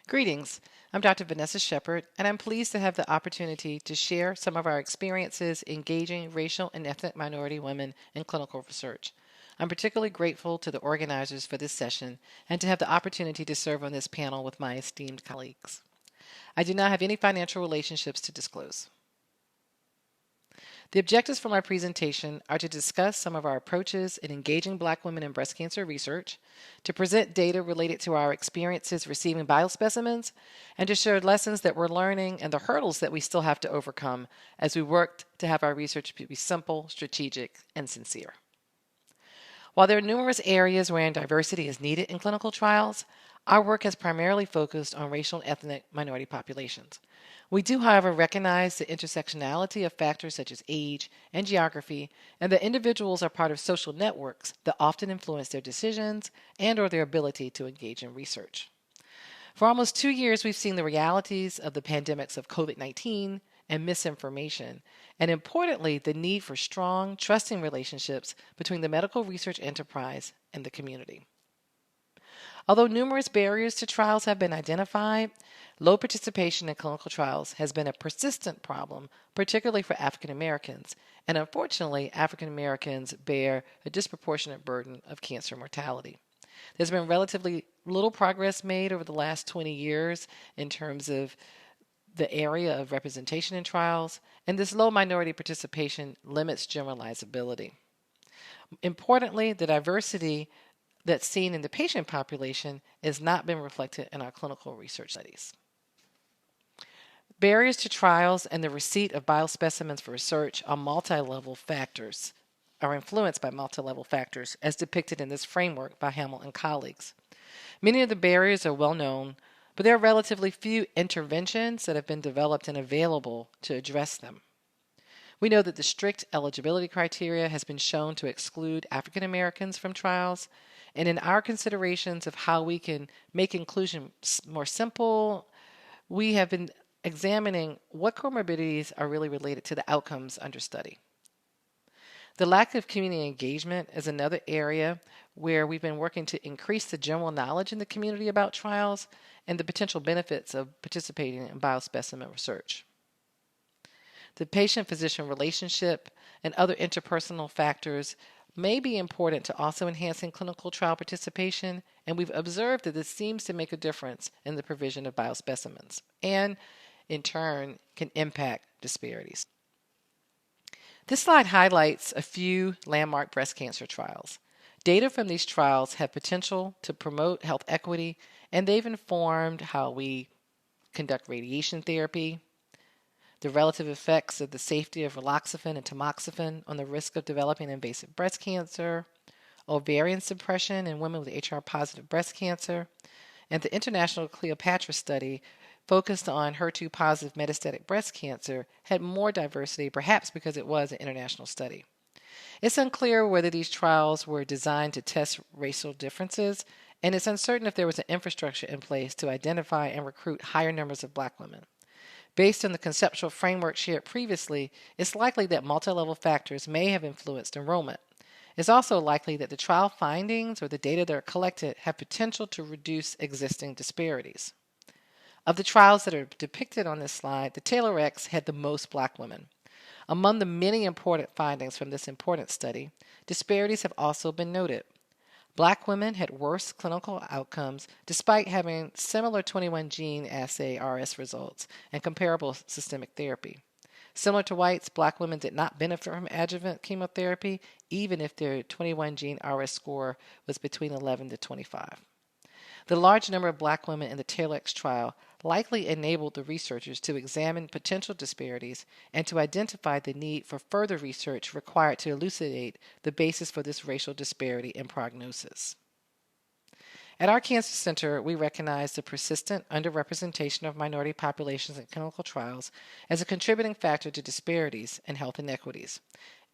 Greetings. I'm Dr. Vanessa Sheppard, and I'm pleased to have the opportunity to share some of our experiences engaging racial and ethnic minority women in clinical research. I'm particularly grateful to the organizers for this session and to have the opportunity to serve on this panel with my esteemed colleagues. I do not have any financial relationships to disclose. The objectives for my presentation are to discuss some of our approaches in engaging Black women in breast cancer research, to present data related to our experiences receiving biospecimens, and to share lessons that we're learning and the hurdles that we still have to overcome as we work to have our research be simple, strategic, and sincere. While there are numerous areas wherein diversity is needed in clinical trials, our work has primarily focused on racial and ethnic minority populations. We do, however, recognize the intersectionality of factors such as age and geography, and that individuals are part of social networks that often influence their decisions and/or their ability to engage in research. For almost 2 years, we've seen the realities of the pandemics of COVID-19 and misinformation, and importantly, the need for strong, trusting relationships between the medical research enterprise and the community. Although numerous barriers to trials have been identified, low participation in clinical trials has been a persistent problem, particularly for African Americans, and unfortunately, African Americans bear a disproportionate burden of cancer mortality. There's been relatively little progress made over the last 20 years in terms of the area of representation in trials, and this low minority participation limits generalizability. Importantly, the diversity that's seen in the patient population has not been reflected in our clinical research studies. Barriers to trials and the receipt of biospecimens for research are influenced by multi-level factors as depicted in this framework by Hamill and colleagues. Many of the barriers are well known, but there are relatively few interventions that have been developed and available to address them. We know that the strict eligibility criteria has been shown to exclude African Americans from trials, and in our considerations of how we can make inclusion more simple, we have been examining what comorbidities are really related to the outcomes under study. The lack of community engagement is another area where we've been working to increase the general knowledge in the community about trials and the potential benefits of participating in biospecimen research. The patient-physician relationship and other interpersonal factors may be important to also enhancing clinical trial participation, and we've observed that this seems to make a difference in the provision of biospecimens and, in turn, can impact disparities. This slide highlights a few landmark breast cancer trials. Data from these trials have potential to promote health equity, and they've informed how we conduct radiation therapy, the relative effects of the safety of raloxifene and tamoxifen on the risk of developing invasive breast cancer, ovarian suppression in women with HR-positive breast cancer, and the International Cleopatra study focused on HER2-positive metastatic breast cancer had more diversity, perhaps because it was an international study. It's unclear whether these trials were designed to test racial differences, and it's uncertain if there was an infrastructure in place to identify and recruit higher numbers of Black women. Based on the conceptual framework shared previously, it's likely that multi-level factors may have influenced enrollment. It's also likely that the trial findings or the data that are collected have potential to reduce existing disparities. Of the trials that are depicted on this slide, the TAILOR-X had the most Black women. Among the many important findings from this important study, disparities have also been noted. Black women had worse clinical outcomes despite having similar 21-gene assay RS results and comparable systemic therapy. Similar to whites, Black women did not benefit from adjuvant chemotherapy, even if their 21-gene RS score was between 11 to 25. The large number of Black women in the TAILOR-X trial likely enabled the researchers to examine potential disparities and to identify the need for further research required to elucidate the basis for this racial disparity in prognosis. At our cancer center, we recognize the persistent underrepresentation of minority populations in clinical trials as a contributing factor to disparities in health inequities.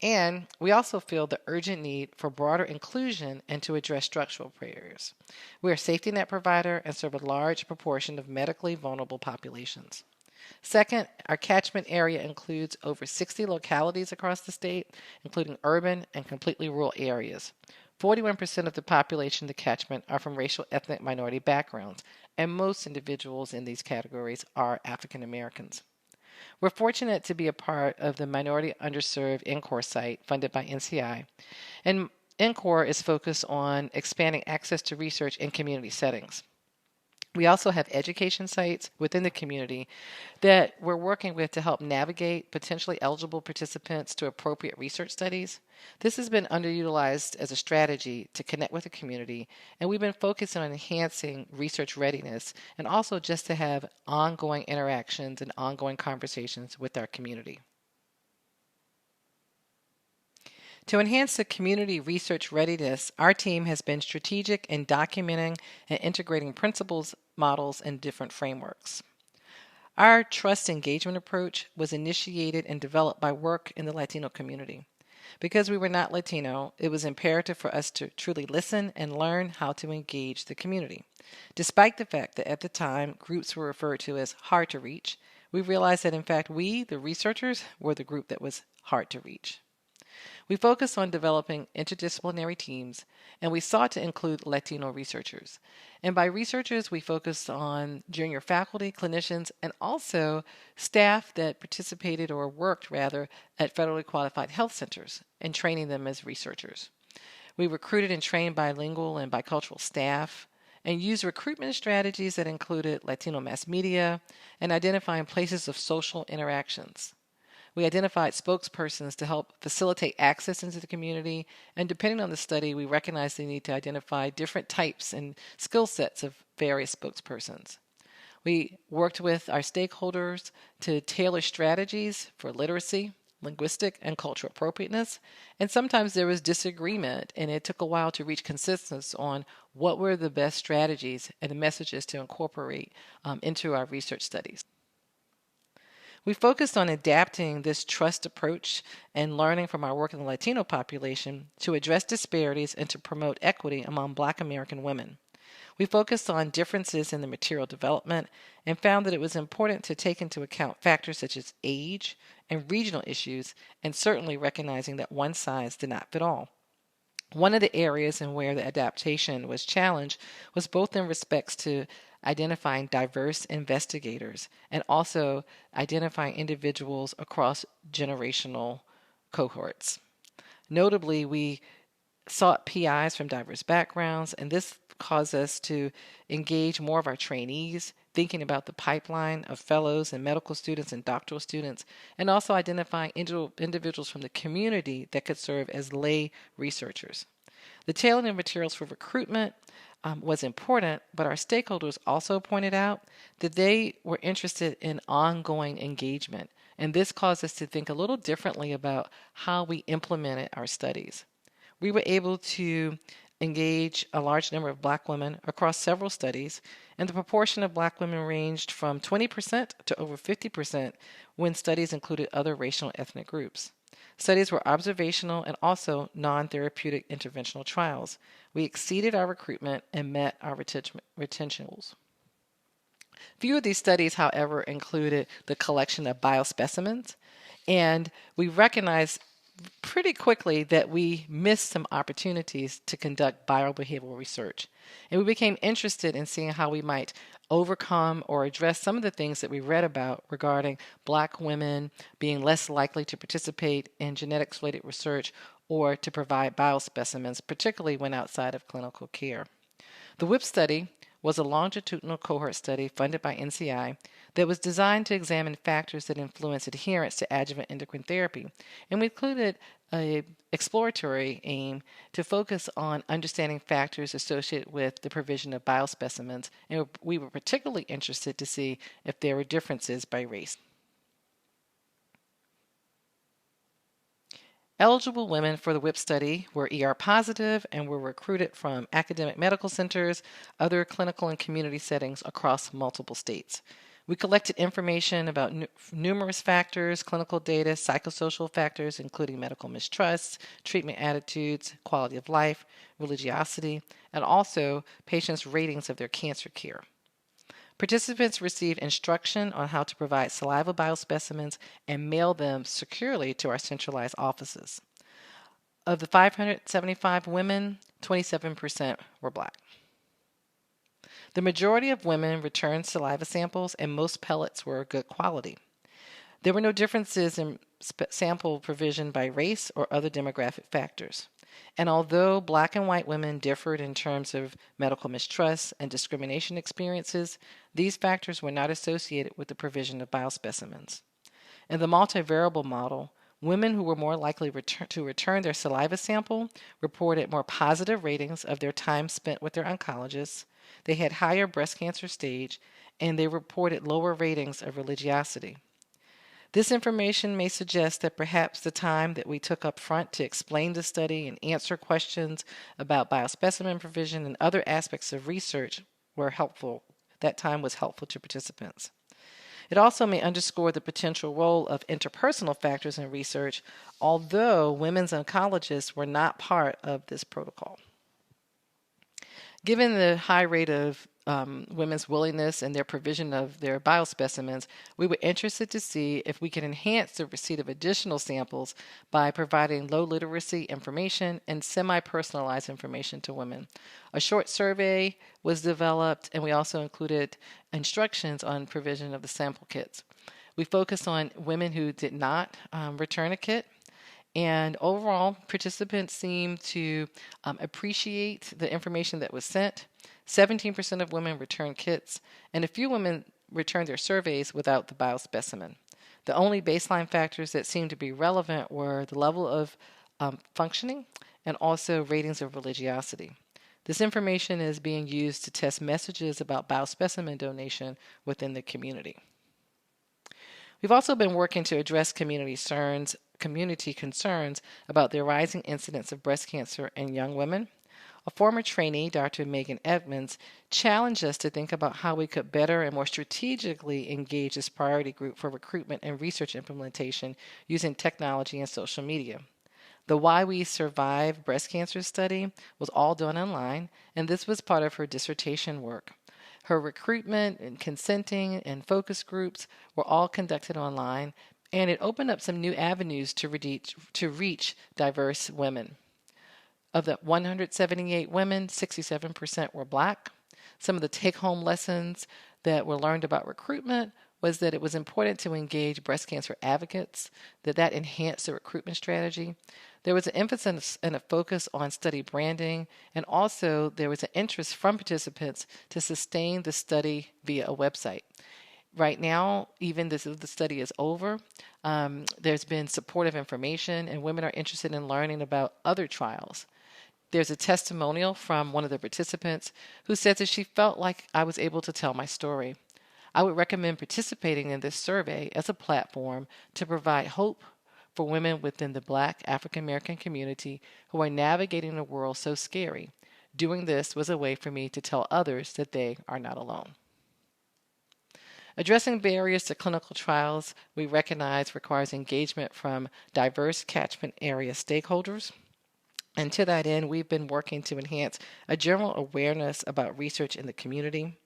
And we also feel the urgent need for broader inclusion and to address structural barriers. We are a safety net provider and serve a large proportion of medically vulnerable populations. Second, our catchment area includes over 60 localities across the state, including urban and completely rural areas. 41% of the population in the catchment are from racial ethnic minority backgrounds, and most individuals in these categories are African Americans. We're fortunate to be a part of the Minority Underserved NCORE site funded by NCI, and NCORE is focused on expanding access to research in community settings. We also have education sites within the community that we're working with to help navigate potentially eligible participants to appropriate research studies. This has been underutilized as a strategy to connect with the community, and we've been focusing on enhancing research readiness and also just to have ongoing interactions and ongoing conversations with our community. To enhance the community research readiness, our team has been strategic in documenting and integrating principles, models, and different frameworks. Our trust engagement approach was initiated and developed by work in the Latino community. Because we were not Latino, it was imperative for us to truly listen and learn how to engage the community. Despite the fact that at the time groups were referred to as hard to reach, we realized that in fact we, the researchers, were the group that was hard to reach. We focused on developing interdisciplinary teams, and we sought to include Latino researchers. And by researchers, we focused on junior faculty, clinicians, and also staff that participated or worked rather at federally qualified health centers and training them as researchers. We recruited and trained bilingual and bicultural staff and used recruitment strategies that included Latino mass media and identifying places of social interactions. We identified spokespersons to help facilitate access into the community, and depending on the study, we recognized the need to identify different types and skill sets of various spokespersons. We worked with our stakeholders to tailor strategies for literacy, linguistic, and cultural appropriateness, and sometimes there was disagreement, and it took a while to reach consensus on what were the best strategies and the messages to incorporate into our research studies. We focused on adapting this trust approach and learning from our work in the Latino population to address disparities and to promote equity among Black American women. We focused on differences in the material development and found that it was important to take into account factors such as age and regional issues, and certainly recognizing that one size did not fit all. One of the areas in where the adaptation was challenged was both in respects to identifying diverse investigators and also identifying individuals across generational cohorts. Notably, we sought PIs from diverse backgrounds, and this caused us to engage more of our trainees, thinking about the pipeline of fellows and medical students and doctoral students, and also identifying individuals from the community that could serve as lay researchers. The tailoring of materials for recruitment was important, but our stakeholders also pointed out that they were interested in ongoing engagement, and this caused us to think a little differently about how we implemented our studies. We were able to engage a large number of Black women across several studies, and the proportion of Black women ranged from 20% to over 50% when studies included other racial and ethnic groups. Studies were observational and also non-therapeutic interventional trials. We exceeded our recruitment and met our retention goals. Few of these studies, however, included the collection of biospecimens, and we recognized pretty quickly that we missed some opportunities to conduct biobehavioral research. And we became interested in seeing how we might overcome or address some of the things that we read about regarding Black women being less likely to participate in genetics-related research or to provide biospecimens, particularly when outside of clinical care. The WHIP study was a longitudinal cohort study funded by NCI that was designed to examine factors that influence adherence to adjuvant endocrine therapy, and we included an exploratory aim to focus on understanding factors associated with the provision of biospecimens, and we were particularly interested to see if there were differences by race. Eligible women for the WHIP study were ER positive and were recruited from academic medical centers, other clinical and community settings across multiple states. We collected information about numerous factors, clinical data, psychosocial factors, including medical mistrust, treatment attitudes, quality of life, religiosity, and also patients' ratings of their cancer care. Participants received instruction on how to provide saliva biospecimens and mail them securely to our centralized offices. Of the 575 women, 27% were Black. The majority of women returned saliva samples, and most pellets were good quality. There were no differences in sample provision by race or other demographic factors. And although Black and white women differed in terms of medical mistrust and discrimination experiences, these factors were not associated with the provision of biospecimens. In the multivariable model, women who were more likely to return their saliva sample reported more positive ratings of their time spent with their oncologists, they had higher breast cancer stage, and they reported lower ratings of religiosity. This information may suggest that perhaps the time that we took up front to explain the study and answer questions about biospecimen provision and other aspects of research were helpful. That time was helpful to participants. It also may underscore the potential role of interpersonal factors in research, although women's oncologists were not part of this protocol. Given the high rate of women's willingness and their provision of their biospecimens, we were interested to see if we could enhance the receipt of additional samples by providing low literacy information and semi-personalized information to women. A short survey was developed, and we also included instructions on provision of the sample kits. We focused on women who did not return a kit. And overall, participants seemed to appreciate the information that was sent. 17% of women returned kits, and a few women returned their surveys without the biospecimen. The only baseline factors that seemed to be relevant were the level of functioning and also ratings of religiosity. This information is being used to test messages about biospecimen donation within the community. We've also been working to address community concerns about the rising incidence of breast cancer in young women. A former trainee, Dr. Megan Edmonds, challenged us to think about how we could better and more strategically engage this priority group for recruitment and research implementation using technology and social media. The Why We Survive breast cancer study was all done online, and this was part of her dissertation work. Her recruitment and consenting and focus groups were all conducted online, and it opened up some new avenues to reach diverse women. Of the 178 women, 67% were Black. Some of the take-home lessons that were learned about recruitment was that it was important to engage breast cancer advocates, that enhanced the recruitment strategy. There was an emphasis and a focus on study branding, and also there was an interest from participants to sustain the study via a website. Right now, even the study is over, there's been supportive information, and women are interested in learning about other trials. There's a testimonial from one of the participants who says that she felt like I was able to tell my story. I would recommend participating in this survey as a platform to provide hope for women within the Black African American community who are navigating a world so scary. Doing this was a way for me to tell others that they are not alone. Addressing barriers to clinical trials, we recognize requires engagement from diverse catchment area stakeholders. And to that end, we've been working to enhance a general awareness about research in the community.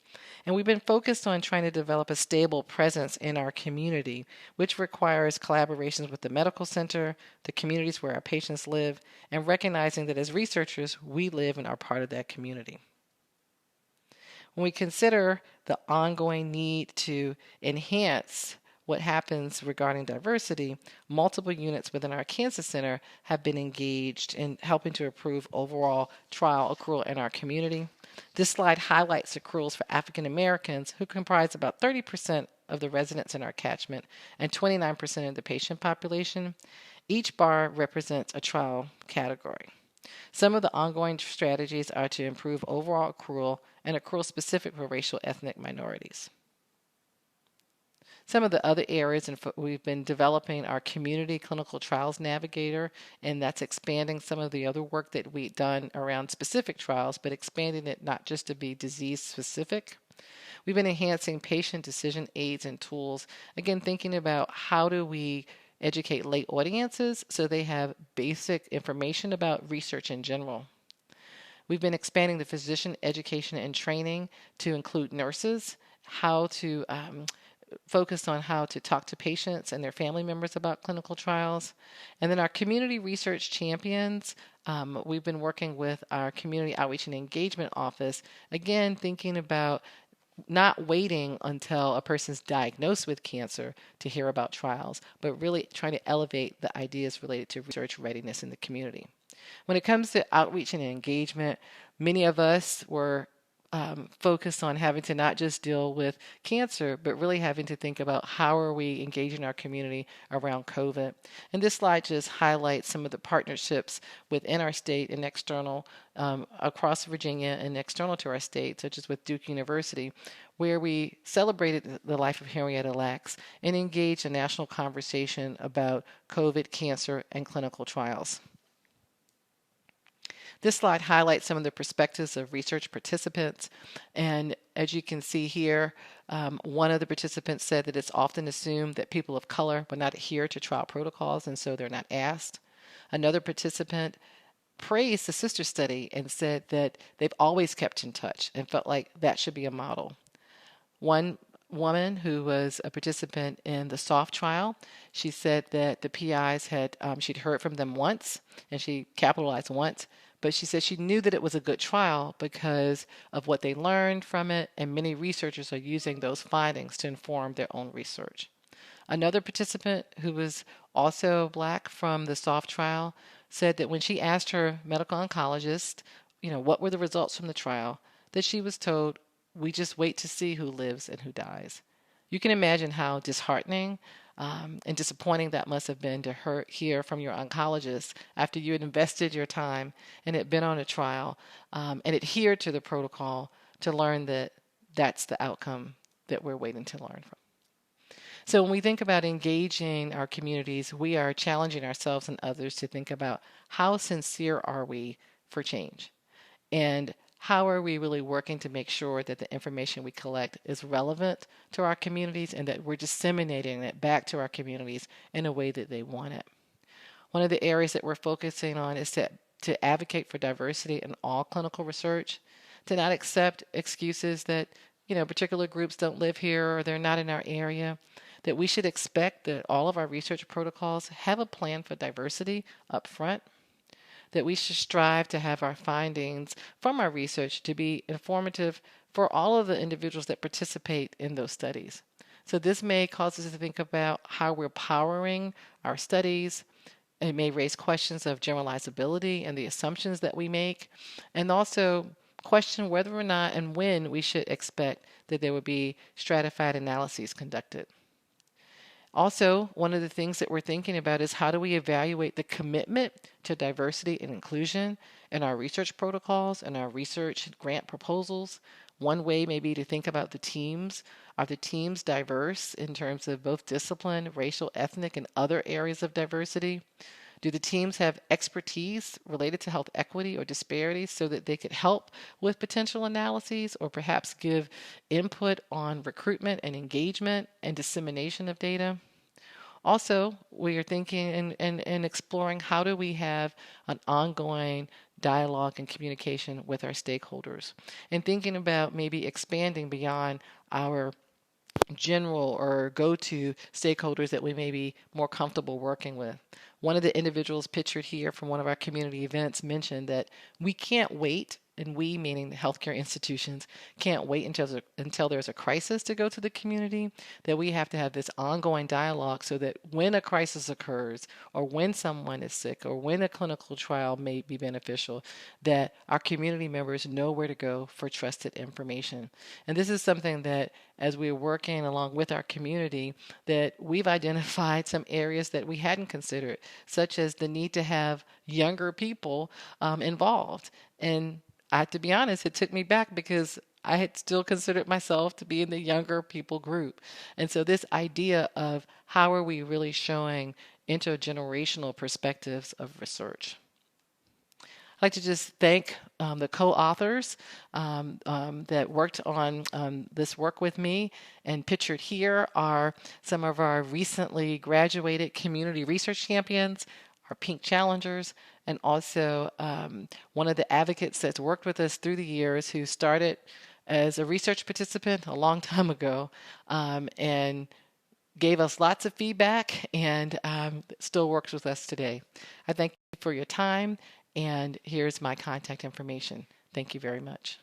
And we've been focused on trying to develop a stable presence in our community, which requires collaborations with the medical center, the communities where our patients live, and recognizing that as researchers, we live and are part of that community. When we consider the ongoing need to enhance what happens regarding diversity, multiple units within our cancer center have been engaged in helping to improve overall trial accrual in our community. This slide highlights accruals for African Americans, who comprise about 30% of the residents in our catchment and 29% of the patient population. Each bar represents a trial category. Some of the ongoing strategies are to improve overall accrual and accrual specific for racial ethnic minorities. Some of the other areas, we've been developing our community clinical trials navigator, and that's expanding some of the other work that we've done around specific trials, but expanding it not just to be disease specific. We've been enhancing patient decision aids and tools, again, thinking about how do we educate lay audiences so they have basic information about research in general. We've been expanding the physician education and training to include nurses, how to focused on how to talk to patients and their family members about clinical trials. And then our community research champions, we've been working with our community outreach and engagement office, again, thinking about not waiting until a person's diagnosed with cancer to hear about trials, but really trying to elevate the ideas related to research readiness in the community. When it comes to outreach and engagement, many of us were focused on having to not just deal with cancer, but really having to think about how are we engaging our community around COVID. And this slide just highlights some of the partnerships within our state and external across Virginia and external to our state, such as with Duke University, where we celebrated the life of Henrietta Lacks and engaged a national conversation about COVID, cancer, and clinical trials. This slide highlights some of the perspectives of research participants. And as you can see here, one of the participants said that it's often assumed that people of color will not adhere to trial protocols, and so they're not asked. Another participant praised the sister study and said that they've always kept in touch and felt like that should be a model. One woman who was a participant in the SOFT trial, she said that the PIs had, she'd heard from them once, and she capitalized once, but she said she knew that it was a good trial because of what they learned from it, and many researchers are using those findings to inform their own research. Another participant who was also Black from the SOFT trial said that when she asked her medical oncologist, what were the results from the trial, that she was told, we just wait to see who lives and who dies. You can imagine how disheartening and disappointing that must have been to hear from your oncologist after you had invested your time and had been on a trial and adhered to the protocol to learn that that's the outcome that we're waiting to learn from. So when we think about engaging our communities, we are challenging ourselves and others to think about how sincere are we for change, and how are we really working to make sure that the information we collect is relevant to our communities and that we're disseminating it back to our communities in a way that they want it. One of the areas that we're focusing on is to advocate for diversity in all clinical research, to not accept excuses that particular groups don't live here or they're not in our area, that we should expect that all of our research protocols have a plan for diversity up front, that we should strive to have our findings from our research to be informative for all of the individuals that participate in those studies. So this may cause us to think about how we're powering our studies. It may raise questions of generalizability and the assumptions that we make, and also question whether or not and when we should expect that there would be stratified analyses conducted. Also, one of the things that we're thinking about is how do we evaluate the commitment to diversity and inclusion in our research protocols and our research grant proposals. One way may be to think about the teams. Are the teams diverse in terms of both discipline, racial, ethnic, and other areas of diversity? Do the teams have expertise related to health equity or disparities so that they could help with potential analyses or perhaps give input on recruitment and engagement and dissemination of data? Also, we are thinking and exploring how do we have an ongoing dialogue and communication with our stakeholders, and thinking about maybe expanding beyond our general or go-to stakeholders that we may be more comfortable working with. One of the individuals pictured here from one of our community events mentioned that we can't wait, and we, meaning the healthcare institutions, can't wait until there's a crisis to go to the community, that we have to have this ongoing dialogue so that when a crisis occurs or when someone is sick or when a clinical trial may be beneficial, that our community members know where to go for trusted information. And this is something that as we're working along with our community, that we've identified some areas that we hadn't considered, such as the need to have younger people involved. And I have to be honest, it took me back because I had still considered myself to be in the younger people group. And so this idea of how are we really showing intergenerational perspectives of research. I'd like to just thank the co-authors that worked on this work with me. And pictured here are some of our recently graduated community research champions, our pink challengers, and also one of the advocates that's worked with us through the years who started as a research participant a long time ago, and gave us lots of feedback, and still works with us today. I thank you for your time, and here's my contact information. Thank you very much.